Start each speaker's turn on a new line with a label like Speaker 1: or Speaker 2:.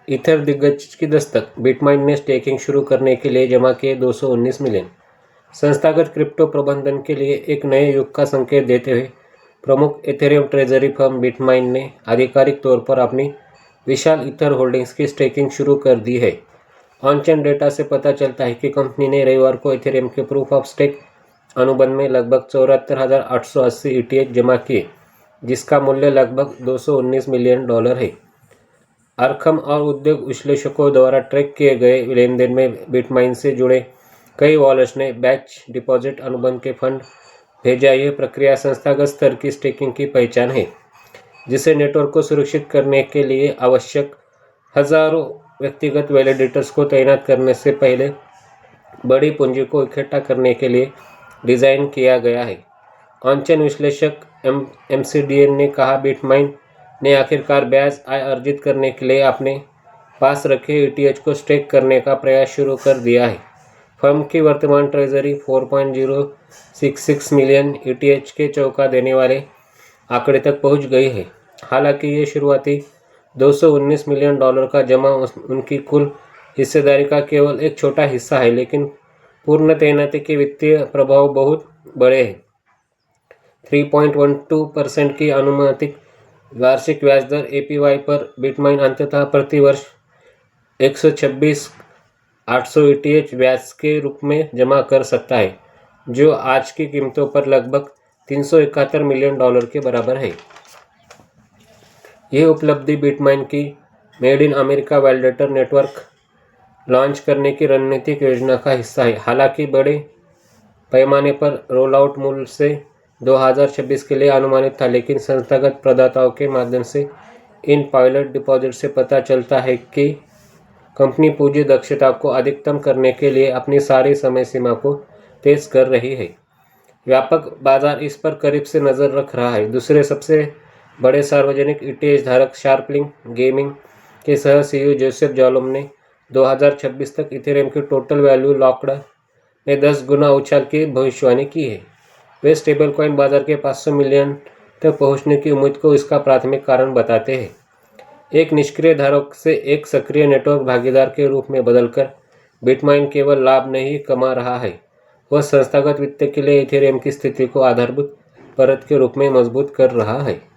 Speaker 1: Ether दिग्गज की Dastak, BitMine ने स्टेकिंग शुरू करने के लिए जमा किए 219 मिलियन। संस्थागत क्रिप्टो प्रबंधन के लिए एक नए युग का संकेत देते हुए प्रमुख इथेरियम ट्रेजरी फर्म बिटमाइन ने आधिकारिक तौर पर अपनी विशाल ईथर होल्डिंग्स की स्टेकिंग शुरू कर दी है। ऑन-चेन डेटा से पता चलता है कि कंपनी ने रविवार को इथेरियम के प्रूफ ऑफ स्टेक अनुबंध में लगभग 74,880 ईटीएच जमा किए, जिसका मूल्य लगभग $219 मिलियन है। आर्खम और उद्योग विश्लेषकों द्वारा ट्रैक किए गए लेनदेन में बिटमाइन से जुड़े कई वॉलेट्स ने बैच डिपॉजिट अनुबंध के फंड भेजा। यह प्रक्रिया संस्थागत स्तर की स्टेकिंग की पहचान है, जिसे नेटवर्क को सुरक्षित करने के लिए आवश्यक हजारों व्यक्तिगत वैलिडेटर्स को तैनात करने से पहले बड़ी पूंजी को इकट्ठा करने के लिए डिज़ाइन किया गया है। ऑन-चेन विश्लेषक MCDN ने कहा, बिटमाइन ने आखिरकार ब्याज आय अर्जित करने के लिए अपने पास रखे ईटीएच को स्टेक करने का प्रयास शुरू कर दिया है। फर्म की वर्तमान ट्रेजरी 4.066 मिलियन ईटीएच के चौंका देने वाले आंकड़े तक पहुंच गई है। हालांकि ये शुरुआती $219 मिलियन का जमा उनकी कुल हिस्सेदारी का केवल एक छोटा हिस्सा है, लेकिन पूर्ण तैनाती के वित्तीय प्रभाव बहुत बड़े हैं। 3.12% की अनुमानित वार्षिक ब्याज दर APY पर बिटमाइन अंततः प्रति वर्ष 126,800 ईटीएच ब्याज के रूप में जमा कर सकता है, जो आज की कीमतों पर लगभग $371 मिलियन के बराबर है। यह उपलब्धि बिटमाइन की made in America validator network launch करने की रणनीतिक योजना का हिस्सा है। हालांकि बड़े पैमाने पर रोल आउट मूल्य से 2026 के लिए अनुमानित था, लेकिन संस्थागत प्रदाताओं के माध्यम से इन पायलट डिपॉजिट से पता चलता है कि कंपनी पूंजी दक्षता को अधिकतम करने के लिए अपनी सारी समय सीमा को तेज कर रही है। व्यापक बाजार इस पर करीब से नज़र रख रहा है। दूसरे सबसे बड़े सार्वजनिक ईटीएच धारक शार्पलिंक गेमिंग के सह CEO जोसेफ जालोम ने 2026 तक इथेरियम की टोटल वैल्यू लॉक्ड में 10 गुना उछाल की भविष्यवाणी की है। वे स्टेबल कॉइन बाजार के 500 मिलियन तक पहुंचने की उम्मीद को इसका प्राथमिक कारण बताते हैं। एक निष्क्रिय धारक से एक सक्रिय नेटवर्क भागीदार के रूप में बदलकर बिटमाइन केवल लाभ नहीं कमा रहा है, वह संस्थागत वित्त के लिए इथेरियम की स्थिति को आधारभूत परत के रूप में मजबूत कर रहा है।